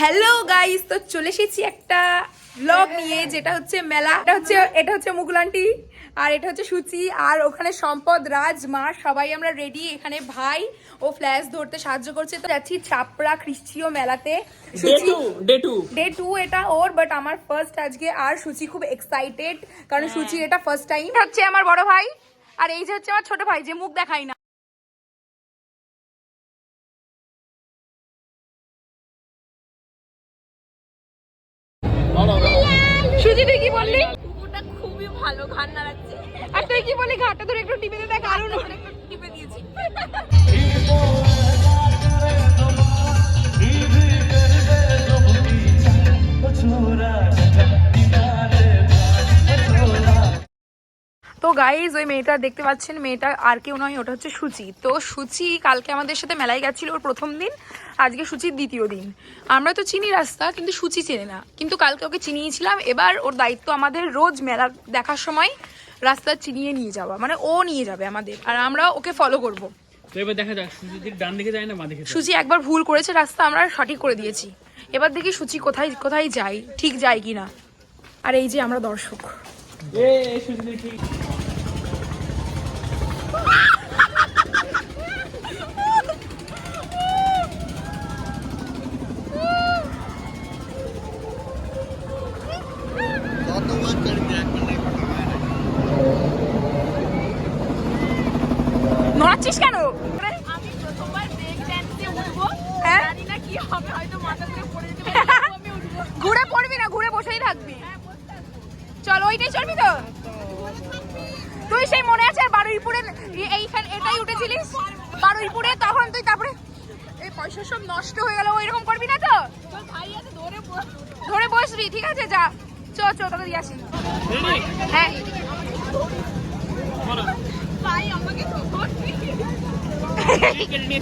Hello guys, তো চলে এসেছি একটা ব্লগ নিয়ে, যেটা হচ্ছে মেলা। এটা হচ্ছে মুকুল আন্টি, আর এটা হচ্ছে সুচি, আর ওখানে সম্পদ, রাজ, মা, সবাই আমরা রেডি। এখানে ভাই ও ফ্ল্যাশ ধরতে সাহায্য করছে। তো যাচ্ছি চাপড়া খ্রিস্টীয় মেলাতে। ডে 2 এটা ওর, বাট আমার ফার্স্ট আজকে। আর সুচি খুব এক্সাইটেড, কারণ সুচির এটা ফার্স্ট টাইম। হচ্ছে আমার বড় ভাই, আর এই যে হচ্ছে আমার ছোট ভাই, যে মুখ দেখাই না। সুজি, তুই কি বললি? কুকুরটা খুবই ভালো, ঘাড় নাড়াচ্ছে। আর তুই কি বলি? ঘাটটা ধরে একটু টিপে দেখ, কারণ একটু টিপে দিয়েছি। তো গাইজ, ওই মেয়েটা দেখতে পাচ্ছেন, মেয়েটা আর কেউ নয়, ওটা হচ্ছে সুচি। তো সুচি কালকে আমাদের সাথে মেলায় গেছিল, ওর প্রথম দিন। আজকে সুচির দ্বিতীয় দিন। আমরা তো চিনি রাস্তা, কিন্তু সুচি চেনে না। কিন্তু কালকে ওকে চিনিয়েছিলাম। এবার ওর দায়িত্ব আমাদের রোজ মেলা দেখার সময় রাস্তা চিনিয়ে নিয়ে যাওয়া, মানে ও নিয়ে যাবে আমাদের, আর আমরা ওকে ফলো করবো। এবার দেখা যাক সুচি ডান দিকে যায় না বাঁ দিকে। সুচি একবার ভুল করেছে, রাস্তা আমরা সঠিক করে দিয়েছি। এবার দেখি সুচি কোথায় কোথায় যায়, ঠিক যায় কিনা। আর এই যে আমরা দর্শক। সুচি ঠিক নড়াচ্ছিস কেন? আমি প্রথমবার ব্রেক ড্যান্সে উঠবো, হ্যাঁ? জানি না কি হবে, হয়তো মাথা থেকে পড়ে যেতে পারে, আমি উঠবো। ঘুরে পড়বি না, ঘুরে বসেই থাকবি। চল, ওইটাই চলবি তো। তুই সেই মনে আছে বারুইপুরে এইখানে এটাই উঠেছিলিস বারুইপুরে, তখন তুই তারপরে এই পয়সা সব নষ্ট হয়ে গেল। ওইরকম করবি না তো, তোর ভাই আছে, ধরে বসবি। ঠিক আছে, যা। তাড়াতাড়ি আসি। হ্যাঁ, ভাই আমাকে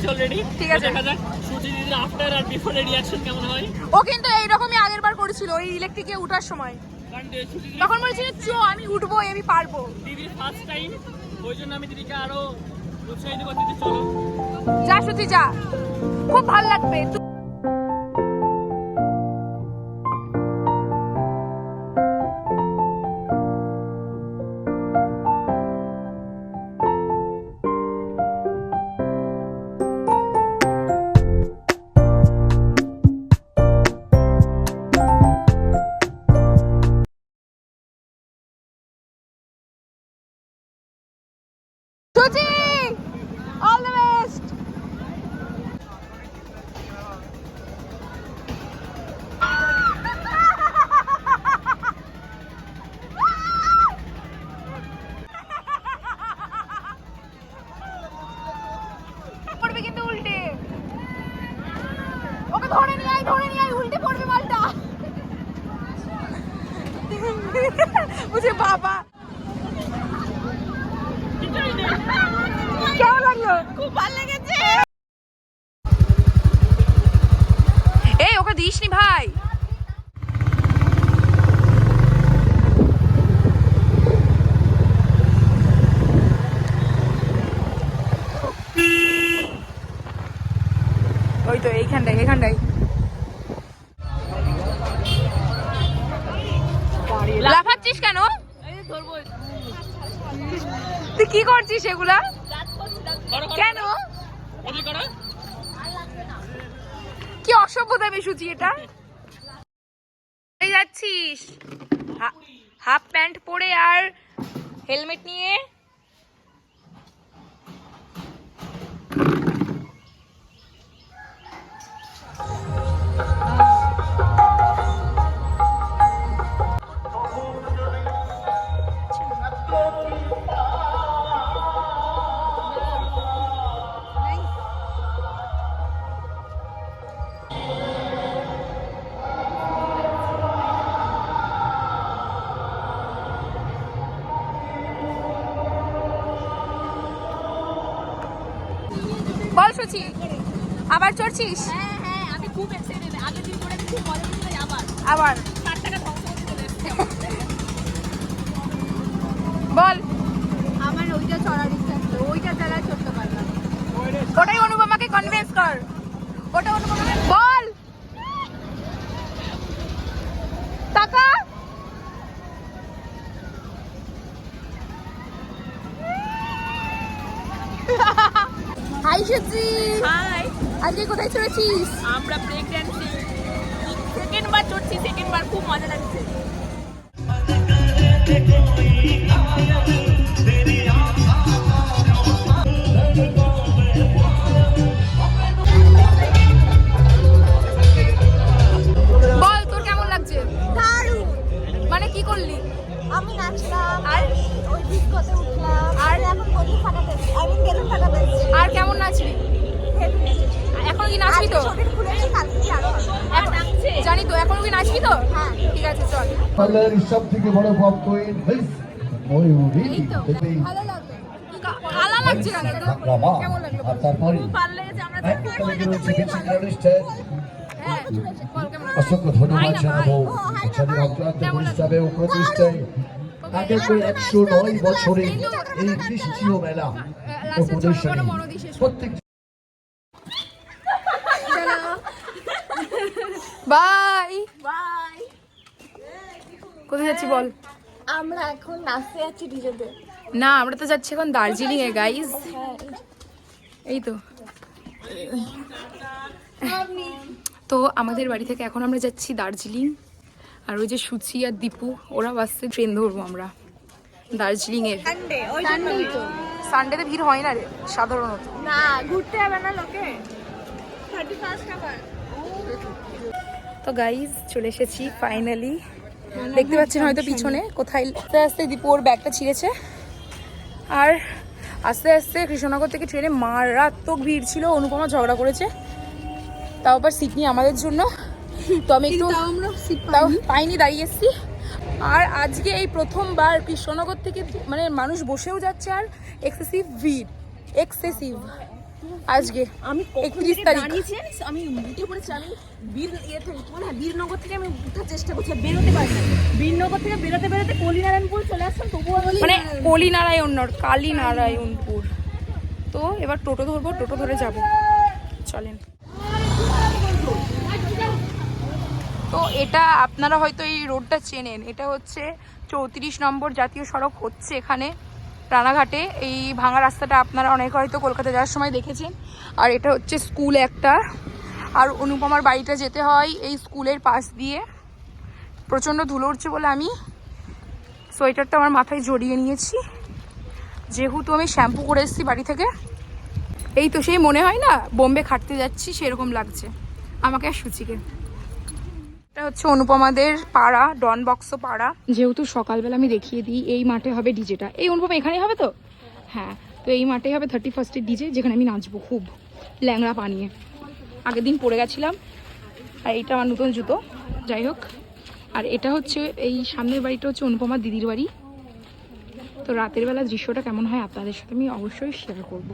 ধরবি। ঠিক আছে। দেখা যাক সুচি দিদির আফটার আর বিফোর এর রিঅ্যাকশন কেমন হয়। ও কিন্তু এইরকমই আগের বার করেছিল, ওই ইলেকট্রিকে উঠার সময়। তখন বলেছিল আমি উঠবো, আমি পারবো। দিদির ফার্স্ট টাইম, ওই জন্য আমি দিদিকে আরো উৎসাহিত করতে দিদি চলো। যা সুচি, যা, খুব ভালো লাগবে। সুচি, অল দ্য বেস্ট। পড়বে কিন্তু উল্টে। ওকে ধরে নিয়ে আয়, উল্টে পড়বে মালটা। বুঝে বাবা, কেমন লাগলো? খুব ভালো লেগেছে। এই, ওকে দিসনি ভাই। ওই তো এইখানটাই। লাফাচ্ছিস কেন? ধরবো। তুই কি করছিস এগুলা? কেন? কি অসভ্যতা সুচি এটা। যাচ্ছিস হাফ প্যান্ট পরে আর হেলমেট নিয়ে। আবার চড়ছিস? হ্যাঁ হ্যাঁ, আমি খুব এক্সাইটেড। আগের দিন করে খুব মজা হচ্ছিল, আবার আবার 60 টাকা ধ্বংস করে চলে এসেছি আমার। বল। আমার ওইটা চড়ার ইচ্ছা ছিল, ওইটা চালা চড়তে পারলাম। ওটাই অনুপমাকে কনভিন্স কর। ওটা অনুপমাকে বল। টাকা হাই সুচি। হাই, আজকে কোথায় চড়েছিস? আমরা ব্রেক ড্যান্সিং সেকেন্ড বার চড়ছি, সেকেন্ড বার খুব মজা লাগছে। বল তোর কেমন লাগছে? দারুণ, মানে কি করলি? আমি নাচলাম আর ওই ডিস্কোতে উঠলাম, আর এখন বলি ফাটাতে, আমি বেলুন ফাটাতে। আর কেমন নাচলি? হেভি নেচেছি। এখন কি নাচবি তো? শরীর খুলেছি, কালকে কি আরো হবে। আর নাচছে। জানি তো, এখন কি নাচবি তো? হ্যাঁ। ঠিক আছে চল। পার্লার সব থেকে বড় পপ কুইন ময়ূরী দেবী ভালো লাগলো। কালা লাগছে কেন তো? ঠাকরামা কেমন লাগলো? আর তারপরে ভালো লেগেছে, আমরা একদিকে রয়েছে ফিক্সিং আর্টিস্ট হ্যাঁ বল কেমন লাগলো? অসংখ্য ধন্যবাদ হাই না, জানাবো হাই। এখানে অক্লান্ত পরিশ্রমে ও প্রতিষ্ঠায় আগামী 109 বছরে এই খ্রিস্টীয় মেলা ও লাস্টে চল প্রদর্শনী কোনো মনোদি শেষ কর। প্রত্যেক বাই। বাই। কোথায় যাচ্ছি বল? আমরা এখন নাচতে যাচ্ছি ডিজেতে। না আমরা তো যাচ্ছি এখন দার্জিলিং এ গাইস। এই তো তো আমাদের বাড়ি থেকে এখন আমরা যাচ্ছি দার্জিলিং। আর ওই যে সুচি আর দীপু ওরা বাসে ট্রেন ধরবো আমরা দার্জিলিং এর। সানডে, ওই জন্যই তো। সানডেতে ভিড় হয় না রে সাধারণত। না, ঘুরতে হবে না লোকে। 31st আবার। তো গাইজ চলে এসেছি ফাইনালি। দেখতে পাচ্ছেন হয়তো পিছনে কোথায় আস্তে আস্তে দীপু ওর ব্যাগটা ছিঁড়েছে। আর আস্তে আস্তে কৃষ্ণনগর থেকে ট্রেনে মারাত্মক ভিড় ছিল। অনুপমা ঝগড়া করেছে, তাও আবার সিট নিয়ে আমাদের জন্য। তো আমি একটু তাও পাইনি, দাঁড়িয়ে এসেছি। আর আজকে এই প্রথমবার কৃষ্ণনগর থেকে মানে মানুষ বসেও যাচ্ছে আর এক্সেসিভ ভিড়, এক্সেসিভ। আজকে আমি 31 তারিখ। আমি উঠে পড়েছি। আমি বীরনগর থেকে আমি উঠার চেষ্টা করছি, বেরোতে পারি না। বীরনগর থেকে বেরোতে কলিনারায়ণপুর চলে আসলাম, তবুও মানে কলিনারায়ণ নয়, কালীনারায়ণপুর। তো এবার টোটো ধরবো, টোটো ধরে যাব। চলেন। তো এটা আপনারা হয়তো এই রোডটা চেনেন, এটা হচ্ছে 34 নম্বর জাতীয় সড়ক হচ্ছে এখানে রানাঘাটে। এই ভাঙা রাস্তাটা আপনারা অনেকে হয়তো কলকাতা যাওয়ার সময় দেখেছেন। আর এটা হচ্ছে স্কুল একটা। আর অনুপমার বাড়িটা যেতে হয় এই স্কুলের পাশ দিয়ে। প্রচণ্ড ধুলো উঠছে বলে আমি সোয়েটারটা আমার মাথায় জড়িয়ে নিয়েছি, যেহেতু আমি শ্যাম্পু করে এসেছি বাড়ি থেকে। এই তো সেই মনে হয় না বোম্বে খাটতে যাচ্ছি, সেরকম লাগছে আমাকে আর সুচিকে। এটা হচ্ছে অনুপমাদের পাড়া, ডন বক্স পাড়া। যেহেতু সকালবেলা আমি দেখিয়ে দিই, এই মাঠে হবে ডিজেটা। এই অনুপমা এখানেই হবে তো? হ্যাঁ, তো এই মাঠেই হবে 31st ডিজে, যেখানে আমি নাচবো খুব ল্যাংড়া পানিয়ে। আগের দিন পরে গেছিলাম। আর এইটা আমার নতুন জুতো, যাই হোক। আর এটা হচ্ছে এই সামনের বাড়িটা হচ্ছে অনুপমার দিদির বাড়ি। তো রাতের বেলা দৃশ্যটা কেমন হয় আপনাদের সাথে আমি অবশ্যই শেয়ার করব।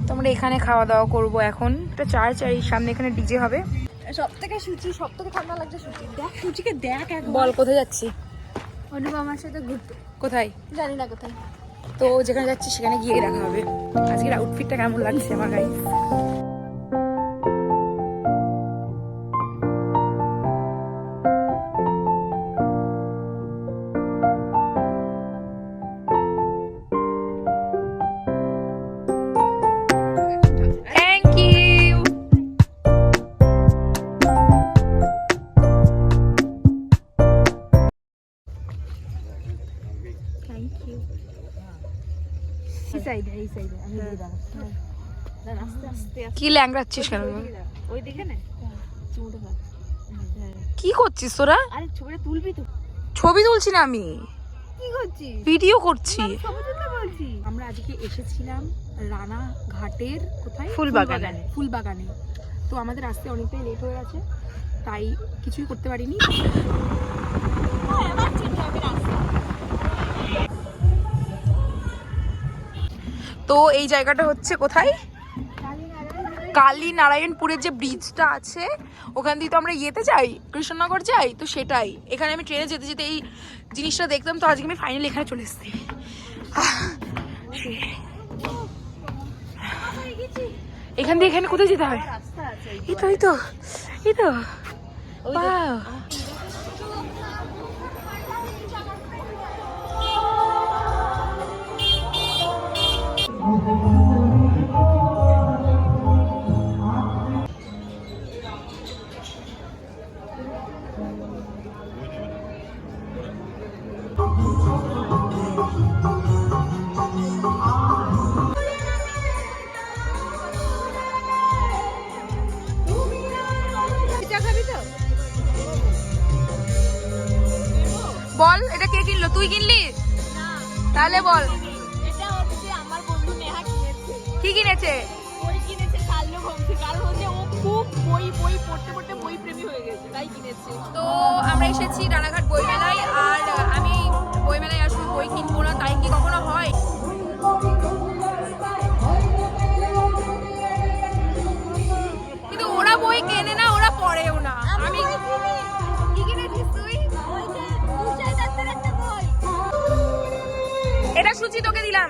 তো আমরা এখানে খাওয়া দাওয়া করবো এখন। একটা চাই সামনে, এখানে ডিজে হবে। সব থেকে ঠান্ডা লাগছে সুচি। দেখ সুচিকে দেখ একবার। বল কোথায় যাচ্ছি? অনুপমার সাথে ঘুরতে। কোথায় জানি না কোথায়। তো যেখানে যাচ্ছি সেখানে গিয়ে দেখা হবে। আজকের আউটফিটটা কেমন লাগছে আমার গাইস? Thank you. কি ল্যাংড়াচ্ছিস কেন? ওই দিকে না চুমুটে খা। কি করছিস তোরা? আরে ছবিটা তুলবি তো? ছবি তুলছি না আমি, কি করছিস? ভিডিও করছি। ছবি তুলতে বলছি। আমরা আজকে এসেছিলাম রানাঘাটের কোথায়, ফুলবাগানে। তো আমাদের আসতে অনেকটাই লেট হয়ে গেছে, তাই কিছুই করতে পারিনি। তো এই জায়গাটা হচ্ছে কোথায়, কালী নারায়ণপুরের যে ব্রিজটা আছে ওখান দিয়ে তো আমরা ইয়েতে যাই, কৃষ্ণনগর যাই, তো সেটাই। এখানে আমি ট্রেনে যেতে যেতে এই জিনিসটা দেখতাম, তো আজকে আমি ফাইনালি এখানে চলে এসেছি। এখান দিয়ে এখানে কোথায় যেতে হয়? এই তো এই তো এই তো বাহ। বল, এটা কে কিনলো? তুই কিনলি? তাহলে বল এটা হচ্ছে আমার বন্ধু নেহা কিনেছে। কি কিনেছে? বই কিনেছে শার্লক হোমস, কারণ হচ্ছে ও খুব বই পড়তে পড়তে বই প্রেমী হয়ে গেছে, তাই কিনেছে। তো আমরা এসেছি রানাঘাট বইমেলায়, আর আমি বইমেলায় আসবো, বই কিনবো না, তাই কি কখনো হয়? কিন্তু ওরা বই কেনে না, ওরা পড়েও না। আমি কি কিনেছিস তুই? এটা সুচি তোকে দিলাম।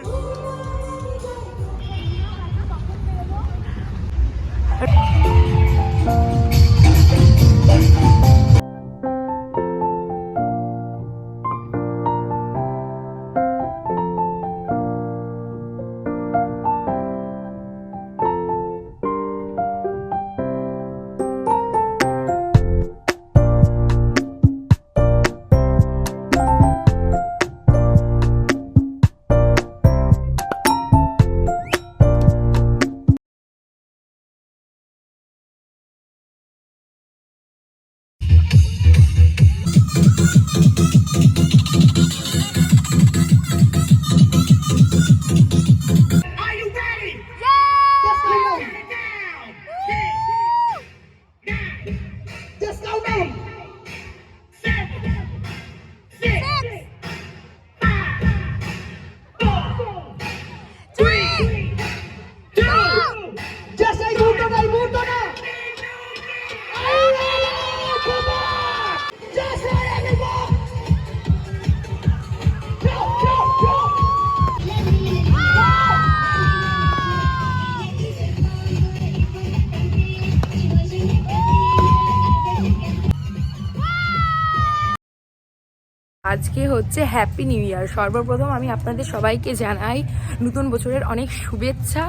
আজকে হচ্ছে হ্যাপি নিউ ইয়ার। সর্বপ্রথম আমি আপনাদের সবাইকে জানাই নতুন বছরের অনেক শুভেচ্ছা।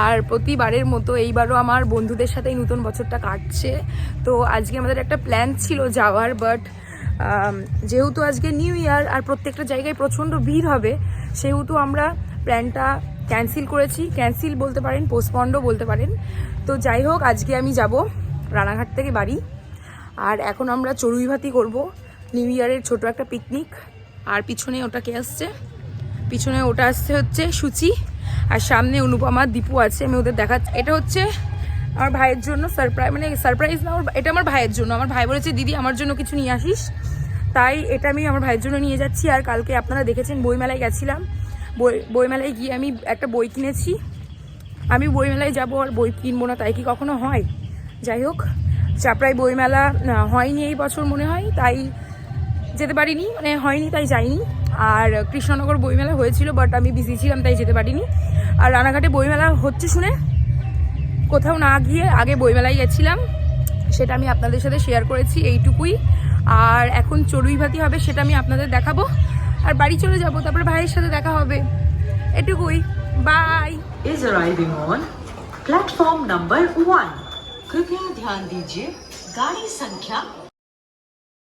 আর প্রতিবারের মতো এইবারও আমার বন্ধুদের সাথে এই নতুন বছরটা কাটছে। তো আজকে আমাদের একটা প্ল্যান ছিল যাওয়ার, বাট যেহেতু আজকে নিউ ইয়ার আর প্রত্যেকটা জায়গায় প্রচণ্ড ভিড় হবে, সেহেতু আমরা প্ল্যানটা ক্যান্সেল করেছি। ক্যান্সেল বলতে পারেন, পোস্টপন্ডও বলতে পারেন। তো যাই হোক, আজকে আমি যাব রানাঘাট থেকে বাড়ি, আর এখন আমরা চড়ুইভাতি করব, নিউ ইয়ারের ছোট একটা পিকনিক। আর পিছনে ওটা কে আসছে? পিছনে ওটা আসছে হচ্ছে সুচি, আর সামনে অনুপমা, দীপু আছে। আমি ওদের দেখাচ্ছি। এটা হচ্ছে আমার ভাইয়ের জন্য সারপ্রাইজ, মানে সারপ্রাইজ না, এটা আমার ভাইয়ের জন্য। আমার ভাই বলেছে দিদি আমার জন্য কিছু নিয়ে আসিস, তাই এটা আমি আমার ভাইয়ের জন্য নিয়ে যাচ্ছি। আর কালকে আপনারা দেখেছেন বইমেলায় গেছিলাম, বইমেলায় গিয়ে আমি একটা বই কিনেছি। আমি বইমেলায় যাব আর বই কিনবো না, তাই কি কখনো হয়? যাই হোক, চাপড়ায় বইমেলা হয়নি এই বছর মনে হয়, তাই যেতে পারিনি, মানে হয়নি তাই যাইনি। আর কৃষ্ণনগর বইমেলা হয়েছিল, বাট আমি বিজি ছিলাম তাই যেতে পারিনি। আর রানাঘাটে বইমেলা হচ্ছে শুনে কোথাও না গিয়ে আগে বইমেলায় গেছিলাম, সেটা আমি আপনাদের সাথে শেয়ার করেছি, এইটুকুই। আর এখন চড়ুইভাতি হবে, সেটা আমি আপনাদের দেখাবো। আর বাড়ি চলে যাব, তারপরে ভাইয়ের সাথে দেখা হবে, এটুকুই। By. is arriving on platform number 1. कृपया ध्यान दीजिए गाड़ी संख्या